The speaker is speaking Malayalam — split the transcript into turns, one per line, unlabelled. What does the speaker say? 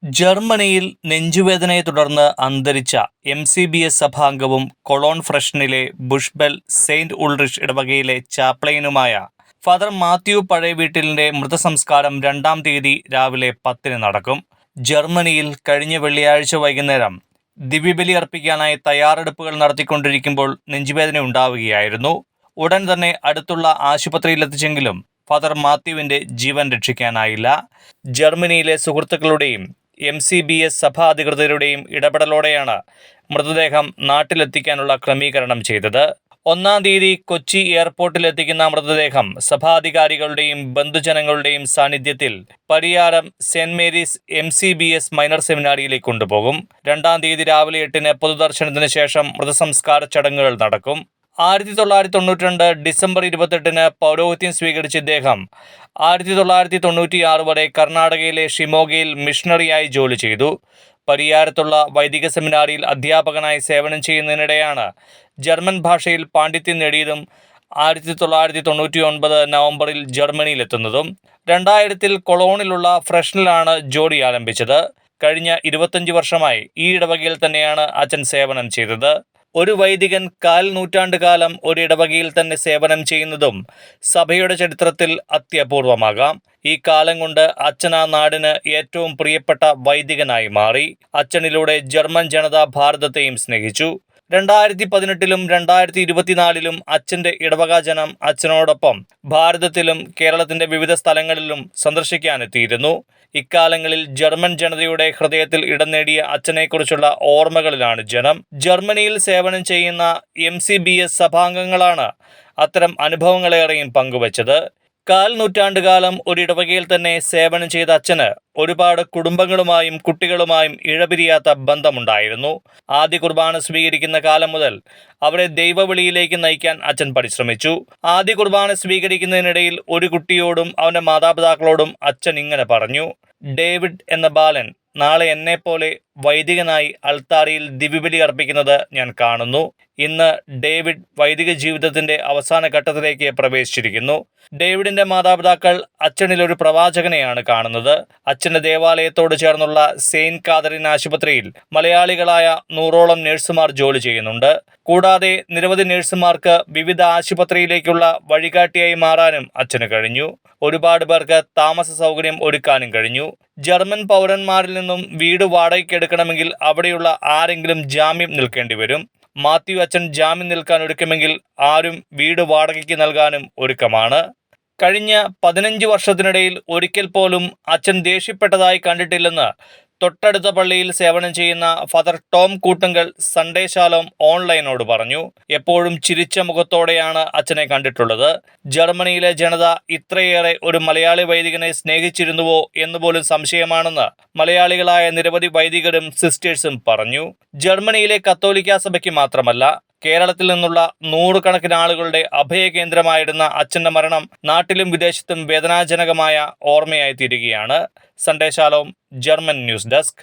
ജർമ്മനിയിൽ നെഞ്ചുവേദനയെ തുടർന്ന് അന്തരിച്ച എം.സി.ബി.എസ് സഭാംഗവും കൊളോൺ ഫ്രഷ്നിലെ ബുഷ്ബെൽ സെയിന്റ് ഉൾറിഷ് ഇടവകയിലെ ചാപ്ലെയിനുമായ ഫാദർ മാത്യു പഴയവീട്ടിലിന്റെ മൃതസംസ്കാരം 2-ാം തീയതി രാവിലെ 10-ന് നടക്കും. ജർമ്മനിയിൽ കഴിഞ്ഞ വെള്ളിയാഴ്ച വൈകുന്നേരം ദിവ്യബലി അർപ്പിക്കാനായി തയ്യാറെടുപ്പുകൾ നടത്തിക്കൊണ്ടിരിക്കുമ്പോൾ നെഞ്ചുവേദന ഉണ്ടാവുകയായിരുന്നു. ഉടൻ തന്നെ അടുത്തുള്ള ആശുപത്രിയിലെത്തിച്ചെങ്കിലും ഫാദർ മാത്യുവിന്റെ ജീവൻ രക്ഷിക്കാനായില്ല. ജർമ്മനിയിലെ സുഹൃത്തുക്കളുടെയും എം.സി.ബി.എസ് സഭാ അധികൃതരുടെയും ഇടപെടലോടെയാണ് മൃതദേഹം നാട്ടിലെത്തിക്കാനുള്ള ക്രമീകരണം ചെയ്തത്. 1-ാം തീയതി കൊച്ചി എയർപോർട്ടിലെത്തിക്കുന്ന മൃതദേഹം സഭാധികാരികളുടെയും ബന്ധുജനങ്ങളുടെയും സാന്നിധ്യത്തിൽ പരിയാരം സെന്റ് മേരീസ് എം.സി.ബി.എസ് മൈനർ സെമിനാരിയിലേക്ക് കൊണ്ടുപോകും. 2-ാം തീയതി രാവിലെ 8-ന് പൊതുദർശനത്തിന് ശേഷം മൃതസംസ്കാര ചടങ്ങുകൾ നടക്കും. 1992 ഡിസംബർ 28-ന് പൗരോഹിത്യം സ്വീകരിച്ച ഇദ്ദേഹം 1996 വരെ കർണാടകയിലെ ഷിമോഗയിൽ മിഷണറിയായി ജോലി ചെയ്തു. പരിയാരത്തുള്ള വൈദിക സെമിനാരിയിൽ അധ്യാപകനായി സേവനം ചെയ്യുന്നതിനിടെയാണ് ജർമ്മൻ ഭാഷയിൽ പാണ്ഡിത്യം നേടിയതും 1999 നവംബറിൽ ജർമ്മനിയിലെത്തുന്നതും. 2000-ൽ കൊളോണിലുള്ള ഫ്രഷ്നിലാണ് ജോലി ആരംഭിച്ചത്. കഴിഞ്ഞ 25 വർഷമായി ഈ ഇടവകയിൽ തന്നെയാണ് അച്ഛൻ സേവനം ചെയ്തത്. ഒരു വൈദികൻ 1/4 നൂറ്റാണ്ടുകാലം ഒരു ഇടവകയിൽ തന്നെ സേവനം ചെയ്യുന്നതും സഭയുടെ ചരിത്രത്തിൽ അത്യപൂർവമാകാം. ഈ കാലം കൊണ്ട് അച്ഛൻ ആ നാടിന് ഏറ്റവും പ്രിയപ്പെട്ട വൈദികനായി മാറി. അച്ഛനിലൂടെ ജർമ്മൻ ജനത ഭാരതത്തെയും സ്നേഹിച്ചു. 2018-ലും 2024-ലും അച്ഛൻ്റെ ഇടവക ജനം അച്ഛനോടൊപ്പം ഭാരതത്തിലും കേരളത്തിൻ്റെ വിവിധ സ്ഥലങ്ങളിലും സന്ദർശിക്കാനെത്തിയിരുന്നു. ഇക്കാലങ്ങളിൽ ജർമ്മൻ ജനതയുടെ ഹൃദയത്തിൽ ഇടം നേടിയ അച്ഛനെക്കുറിച്ചുള്ള ഓർമ്മകളിലാണ് ജനം. ജർമ്മനിയിൽ സേവനം ചെയ്യുന്ന എം.സി.ബി.എസ് സഭാംഗങ്ങളാണ് അത്തരം അനുഭവങ്ങളേറെയും പങ്കുവച്ചത്. 1/4 നൂറ്റാണ്ടുകാലം ഒരു ഇടവകയിൽ തന്നെ സേവനം ചെയ്ത അച്ഛന് ഒരുപാട് കുടുംബങ്ങളുമായും കുട്ടികളുമായും ഇഴപിരിയാത്ത ബന്ധമുണ്ടായിരുന്നു. ആദ്യ കുർബാന സ്വീകരിക്കുന്ന കാലം മുതൽ അവരെ ദൈവവിളിയിലേക്ക് നയിക്കാൻ അച്ഛൻ പരിശ്രമിച്ചു. ആദ്യ കുർബാന സ്വീകരിക്കുന്നതിനിടയിൽ ഒരു കുട്ടിയോടും അവൻ്റെ മാതാപിതാക്കളോടും അച്ഛൻ ഇങ്ങനെ പറഞ്ഞു: "ഡേവിഡ് എന്ന ബാലൻ നാളെ എന്നെപ്പോലെ വൈദികനായി അൾത്താരയിൽ ദിവ്യബലി അർപ്പിക്കുന്നത് ഞാൻ കാണുന്നു. ഇന്ന് ഡേവിഡ് വൈദിക ജീവിതത്തിന്റെ അവസാന ഘട്ടത്തിലേക്ക് പ്രവേശിച്ചിരിക്കുന്നു." ഡേവിഡിന്റെ മാതാപിതാക്കൾ അച്ഛനിൽ ഒരു പ്രവാചകനെയാണ് കാണുന്നത്. അച്ഛന്റെ ദേവാലയത്തോട് ചേർന്നുള്ള സെയിന്റ് കാതറിൻ ആശുപത്രിയിൽ മലയാളികളായ 100ഓളം നഴ്സുമാർ ജോലി ചെയ്യുന്നുണ്ട്. കൂടാതെ നിരവധി നഴ്സുമാർക്ക് വിവിധ ആശുപത്രിയിലേക്കുള്ള വഴികാട്ടിയായി മാറാനും അച്ഛന് കഴിഞ്ഞു. ഒരുപാട് പേർക്ക് താമസ സൗകര്യം ഒരുക്കാനും കഴിഞ്ഞു. ജർമ്മൻ പൗരന്മാരിൽ നിന്നും വീട് വാടകയ്ക്കെടുക്കണമെങ്കിൽ അവിടെയുള്ള ആരെങ്കിലും ജാമ്യം നിൽക്കേണ്ടി വരും. മാത്യു അച്ഛൻ ജാമ്യം നിൽക്കാൻ ഒരുക്കമെങ്കിൽ ആരും വീട് വാടകയ്ക്ക് നൽകാനും ഒരുക്കമാണ്. കഴിഞ്ഞ 15 വർഷത്തിനിടയിൽ ഒരിക്കൽ പോലും അച്ഛൻ ദേഷ്യപ്പെട്ടതായി കണ്ടിട്ടില്ലെന്ന് തൊട്ടടുത്ത പള്ളിയിൽ സേവനം ചെയ്യുന്ന father Tom Koottunkal Sunday Shalom ഓൺലൈനോട് പറഞ്ഞു. എപ്പോഴും ചിരിച്ച മുഖത്തോടെയാണ് അച്ഛനെ കണ്ടിട്ടുള്ളത്. ജർമ്മനിയിലെ ജനത ഇത്രയേറെ ഒരു മലയാളി വൈദികനെ സ്നേഹിച്ചിരുന്നുവോ എന്നുപോലും സംശയമാണെന്ന് മലയാളികളായ നിരവധി വൈദികരും സിസ്റ്റേഴ്സും പറഞ്ഞു. ജർമ്മനിയിലെ കത്തോലിക്ക സഭയ്ക്ക് മാത്രമല്ല, കേരളത്തിൽ നിന്നുള്ള 100 കണക്കിന് ആളുകളുടെ അഭയകേന്ദ്രമായിരുന്ന അച്ഛൻ്റെ മരണം നാട്ടിലും വിദേശത്തും വേദനാജനകമായ ഓർമ്മയായി തീരുകയാണ്. Sunday Shalom, German news desk.